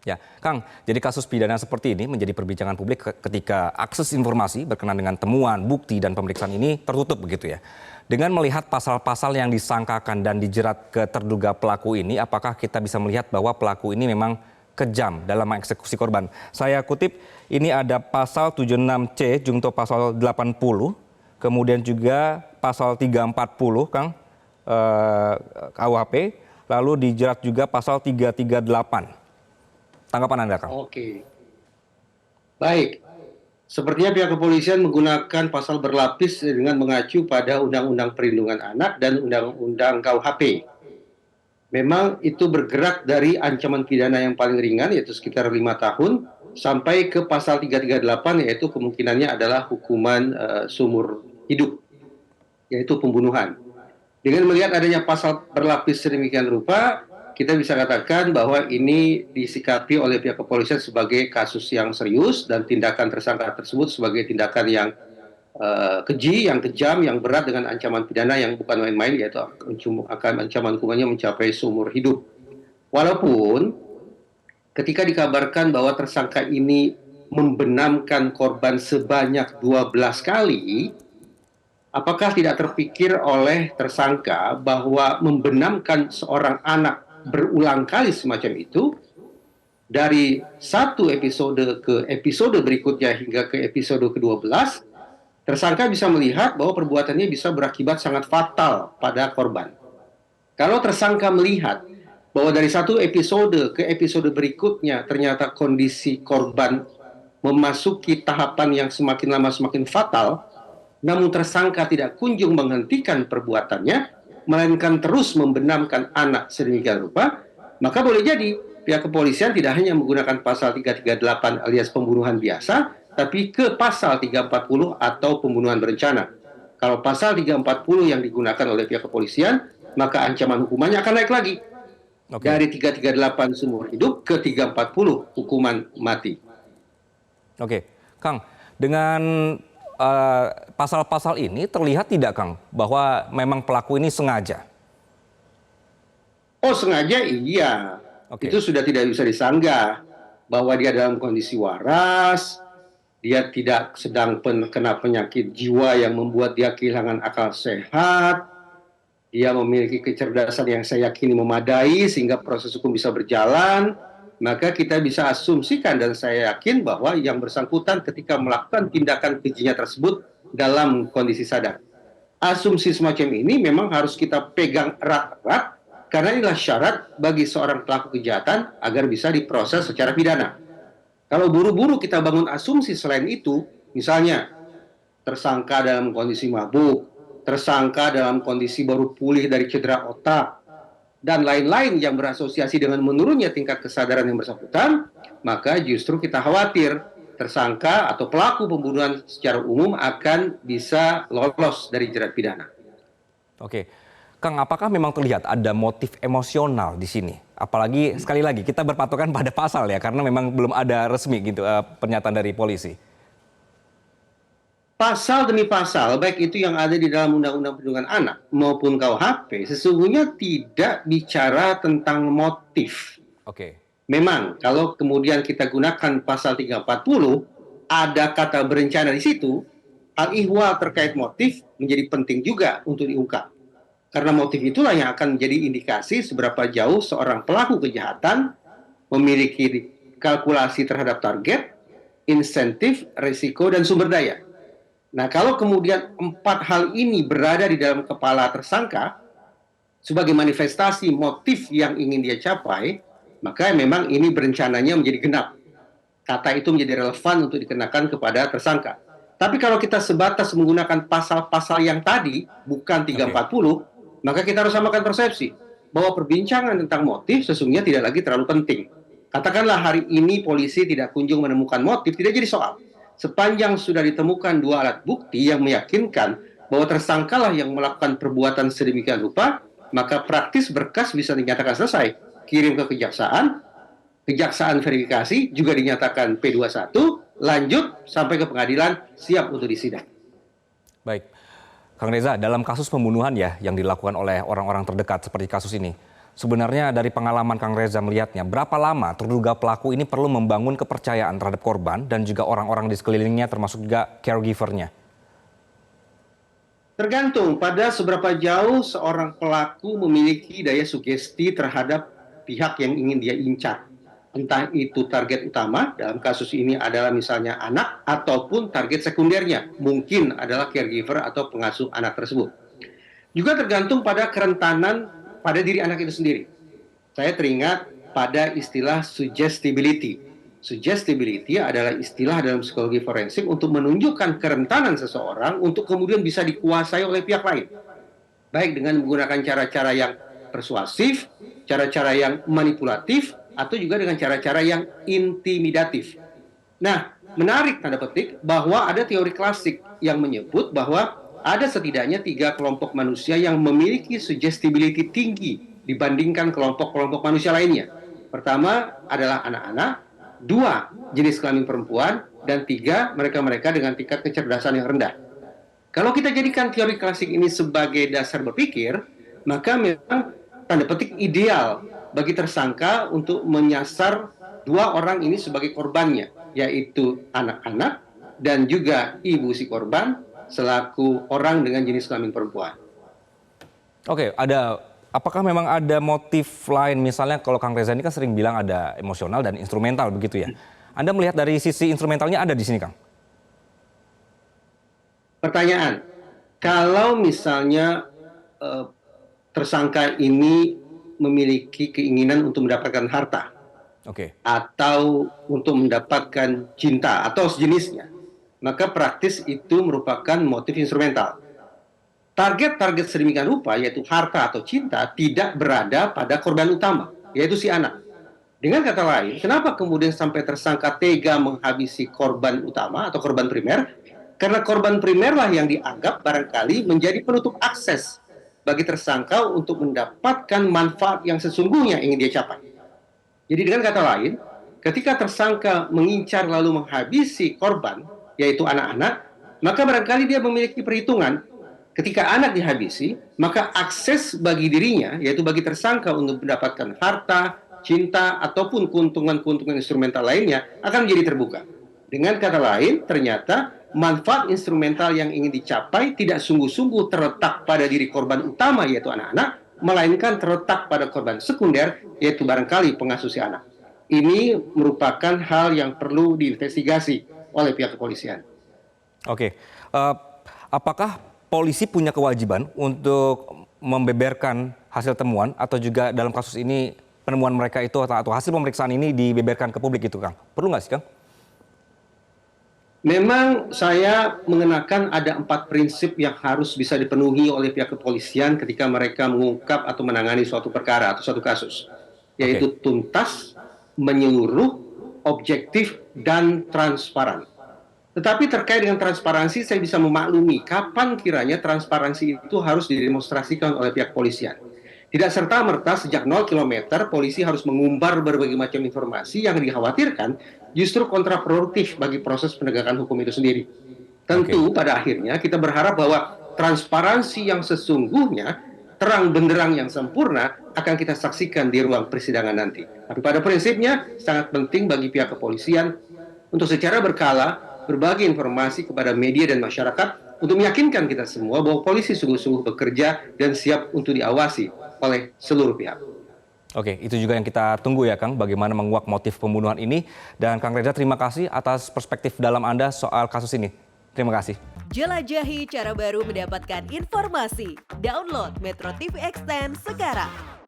Ya, Kang, jadi kasus pidana seperti ini menjadi perbincangan publik ketika akses informasi berkenaan dengan temuan, bukti, dan pemeriksaan ini tertutup begitu ya. Dengan melihat pasal-pasal yang disangkakan dan dijerat ke terduga pelaku ini, apakah kita bisa melihat bahwa pelaku ini memang kejam dalam mengeksekusi korban? Saya kutip, ini ada pasal 76C, jungto pasal 80, kemudian juga pasal 340, Kang, KUHP, lalu dijerat juga pasal 338. Tanggapan Anda, Kang? Oke, baik. Sepertinya pihak kepolisian menggunakan pasal berlapis dengan mengacu pada Undang-Undang Perlindungan Anak dan Undang-Undang KUHP. Memang itu bergerak dari ancaman pidana yang paling ringan, yaitu sekitar 5 tahun, sampai ke pasal 338, yaitu kemungkinannya adalah hukuman seumur hidup, yaitu pembunuhan. Dengan melihat adanya pasal berlapis sedemikian rupa, kita bisa katakan bahwa ini disikapi oleh pihak kepolisian sebagai kasus yang serius dan tindakan tersangka tersebut sebagai tindakan yang keji, yang kejam, yang berat dengan ancaman pidana yang bukan main-main, yaitu akan ancaman hukumannya mencapai seumur hidup. Walaupun ketika dikabarkan bahwa tersangka ini membenamkan korban sebanyak 12 kali, apakah tidak terpikir oleh tersangka bahwa membenamkan seorang anak berulang kali semacam itu, dari satu episode ke episode berikutnya hingga ke episode ke-12, tersangka bisa melihat bahwa perbuatannya bisa berakibat sangat fatal pada korban. Kalau tersangka melihat bahwa dari satu episode ke episode berikutnya ternyata kondisi korban memasuki tahapan yang semakin lama semakin fatal, namun tersangka tidak kunjung menghentikan perbuatannya, melainkan terus membenamkan anak sedemikian rupa, maka boleh jadi pihak kepolisian tidak hanya menggunakan pasal 338 alias pembunuhan biasa, tapi ke pasal 340 atau pembunuhan berencana. Kalau pasal 340 yang digunakan oleh pihak kepolisian, maka ancaman hukumannya akan naik lagi. Dari 338 seumur hidup ke 340 hukuman mati. Oke, Kang, dengan pasal-pasal ini terlihat tidak, Kang, bahwa memang pelaku ini sengaja? Oh, sengaja iya. Itu sudah tidak bisa disanggah. Bahwa dia dalam kondisi waras, dia tidak sedang kena penyakit jiwa yang membuat dia kehilangan akal sehat, dia memiliki kecerdasan yang saya yakini memadai sehingga proses hukum bisa berjalan, maka kita bisa asumsikan dan saya yakin bahwa yang bersangkutan ketika melakukan tindakan kejinya tersebut dalam kondisi sadar. Asumsi semacam ini memang harus kita pegang erat-erat karena inilah syarat bagi seorang pelaku kejahatan agar bisa diproses secara pidana. Kalau buru-buru kita bangun asumsi selain itu, misalnya tersangka dalam kondisi mabuk, tersangka dalam kondisi baru pulih dari cedera otak, dan lain-lain yang berasosiasi dengan menurunnya tingkat kesadaran yang bersangkutan, maka justru kita khawatir tersangka atau pelaku pembunuhan secara umum akan bisa lolos dari jerat pidana. Oke, Kang, apakah memang terlihat ada motif emosional di sini? Apalagi sekali lagi kita berpatokan pada pasal ya, karena memang belum ada resmi gitu pernyataan dari polisi. Pasal demi pasal, baik itu yang ada di dalam Undang-Undang Perlindungan Anak maupun KUHP, sesungguhnya tidak bicara tentang motif. Memang, kalau kemudian kita gunakan pasal 340, ada kata berencana di situ, al-ihwal terkait motif menjadi penting juga untuk diungkap. Karena motif itulah yang akan menjadi indikasi seberapa jauh seorang pelaku kejahatan memiliki kalkulasi terhadap target, insentif, risiko, dan sumber daya. Nah, kalau kemudian 4 hal ini berada di dalam kepala tersangka sebagai manifestasi motif yang ingin dia capai, maka memang ini berencananya menjadi genap. Kata itu menjadi relevan untuk dikenakan kepada tersangka. Tapi kalau kita sebatas menggunakan pasal-pasal yang tadi, bukan 340, maka kita harus samakan persepsi bahwa perbincangan tentang motif sesungguhnya tidak lagi terlalu penting. Katakanlah hari ini polisi tidak kunjung menemukan motif, tidak jadi soal. Sepanjang sudah ditemukan 2 alat bukti yang meyakinkan bahwa tersangkalah yang melakukan perbuatan sedemikian rupa, maka praktis berkas bisa dinyatakan selesai. Kirim ke kejaksaan, kejaksaan verifikasi juga dinyatakan P21, lanjut sampai ke pengadilan, siap untuk disidang. Baik, Kang Reza, dalam kasus pembunuhan ya yang dilakukan oleh orang-orang terdekat seperti kasus ini, Sebenarnya dari pengalaman Kang Reza melihatnya, berapa lama terduga pelaku ini perlu membangun kepercayaan terhadap korban dan juga orang-orang di sekelilingnya termasuk juga caregiver-nya? Tergantung pada seberapa jauh seorang pelaku memiliki daya sugesti terhadap pihak yang ingin dia incar. Entah itu target utama, dalam kasus ini adalah misalnya anak, ataupun target sekundernya, mungkin adalah caregiver atau pengasuh anak tersebut. Juga tergantung pada kerentanan pada diri anak itu sendiri. Saya teringat pada istilah suggestibility. Suggestibility adalah istilah dalam psikologi forensik untuk menunjukkan kerentanan seseorang untuk kemudian bisa dikuasai oleh pihak lain. Baik dengan menggunakan cara-cara yang persuasif, cara-cara yang manipulatif, atau juga dengan cara-cara yang intimidatif. Nah, menarik tanda petik bahwa ada teori klasik yang menyebut bahwa ada setidaknya 3 kelompok manusia yang memiliki suggestibility tinggi dibandingkan kelompok-kelompok manusia lainnya. Pertama adalah anak-anak, 2 jenis kelamin perempuan, dan 3 mereka-mereka dengan tingkat kecerdasan yang rendah. Kalau kita jadikan teori klasik ini sebagai dasar berpikir, maka memang tanda petik ideal bagi tersangka untuk menyasar 2 orang ini sebagai korbannya, yaitu anak-anak dan juga ibu si korban selaku orang dengan jenis kelamin perempuan. Oke, apakah memang ada motif lain, misalnya kalau Kang Reza ini kan sering bilang ada emosional dan instrumental begitu ya. Anda melihat dari sisi instrumentalnya ada di sini, Kang? Pertanyaan, kalau misalnya tersangka ini memiliki keinginan untuk mendapatkan harta, atau untuk mendapatkan cinta atau sejenisnya, maka praktis itu merupakan motif instrumental. Target-target sedemikian rupa, yaitu harta atau cinta, tidak berada pada korban utama, yaitu si anak. Dengan kata lain, kenapa kemudian sampai tersangka tega menghabisi korban utama atau korban primer? Karena korban primerlah yang dianggap barangkali menjadi penutup akses bagi tersangka untuk mendapatkan manfaat yang sesungguhnya ingin dia capai. Jadi dengan kata lain, ketika tersangka mengincar lalu menghabisi korban, yaitu anak-anak, maka barangkali dia memiliki perhitungan. Ketika anak dihabisi, maka akses bagi dirinya, yaitu bagi tersangka untuk mendapatkan harta, cinta, ataupun keuntungan-keuntungan instrumental lainnya akan menjadi terbuka. Dengan kata lain, ternyata manfaat instrumental yang ingin dicapai tidak sungguh-sungguh terletak pada diri korban utama, yaitu anak-anak, melainkan terletak pada korban sekunder, yaitu barangkali pengasuh si anak. Ini merupakan hal yang perlu diinvestigasi oleh pihak kepolisian. Oke, apakah polisi punya kewajiban untuk membeberkan hasil temuan atau juga dalam kasus ini penemuan mereka itu atau hasil pemeriksaan ini dibeberkan ke publik itu, Kang? Perlu nggak sih, Kang? Memang saya mengenakan ada 4 prinsip yang harus bisa dipenuhi oleh pihak kepolisian ketika mereka mengungkap atau menangani suatu perkara atau suatu kasus, yaitu tuntas, menyeluruh, objektif, dan transparan. Tetapi terkait dengan transparansi, saya bisa memaklumi kapan kiranya transparansi itu harus didemonstrasikan oleh pihak kepolisian. Tidak serta-merta sejak 0 km polisi harus mengumbar berbagai macam informasi yang dikhawatirkan justru kontraproduktif bagi proses penegakan hukum itu sendiri. Tentu pada akhirnya kita berharap bahwa transparansi yang sesungguhnya, terang benderang yang sempurna akan kita saksikan di ruang persidangan nanti. Tapi pada prinsipnya sangat penting bagi pihak kepolisian untuk secara berkala berbagi informasi kepada media dan masyarakat untuk meyakinkan kita semua bahwa polisi sungguh-sungguh bekerja dan siap untuk diawasi oleh seluruh pihak. Oke, itu juga yang kita tunggu ya, Kang, bagaimana menguak motif pembunuhan ini. Dan Kang Reza, terima kasih atas perspektif dalam Anda soal kasus ini. Terima kasih. Jelajahi cara baru mendapatkan informasi. Download Metro TV Extend sekarang.